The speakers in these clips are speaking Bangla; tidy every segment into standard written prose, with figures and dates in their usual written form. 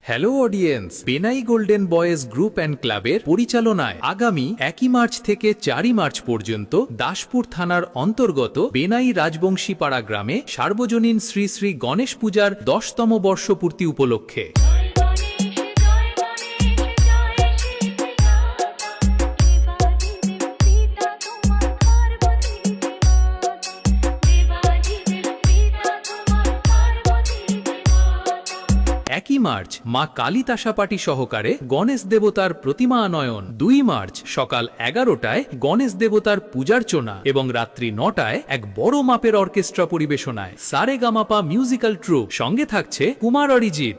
হ্যালো অডিয়েন্স, বেনাই গোল্ডেন বয়েজ গ্রুপ অ্যান্ড ক্লাবের পরিচালনায় আগামী 1 মার্চ থেকে 4 মার্চ পর্যন্ত দাসপুর থানার অন্তর্গত বেনাই রাজবংশীপাড়া গ্রামে সার্বজনীন শ্রী শ্রী গণেশ পূজার 10তম বর্ষপূর্তি উপলক্ষে একই মার্চ মা কালী তাসাপাটি সহকারে গণেশ দেবতার প্রতিমা আনয়ন, 2 মার্চ সকাল 11টায় গণেশ দেবতার পূজার্চনা এবং রাত্রি 9টায় এক বড় মাপের অর্কেস্ট্রা পরিবেশনায় সারেগামাপা মিউজিক্যাল ট্রুপ, সঙ্গে থাকছে কুমার অরিজিৎ।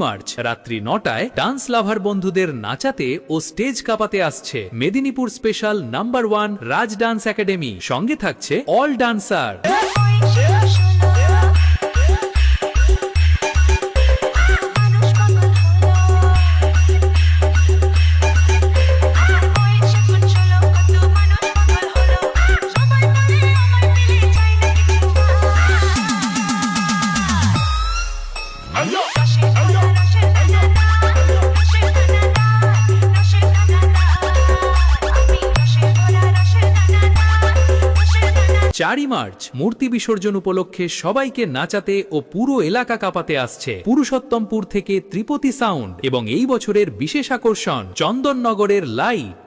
মার্চ রাত্রি 9টায় ডান্স লাভার বন্ধুদের নাচাতে ও স্টেজ কাঁপাতে আসছে মেদিনীপুর স্পেশাল নাম্বার 1 রাজ ডান্স একাডেমি, সঙ্গে থাকছে অল ডান্সার। চারই মার্চ মূর্তি বিসর্জন উপলক্ষে সবাইকে নাচাতে ও পুরো এলাকা কাঁপাতে আসছে পুরুষোত্তমপুর থেকে ত্রিপতি সাউন্ড এবং এই বছরের বিশেষ আকর্ষণ চন্দননগরের লাইট।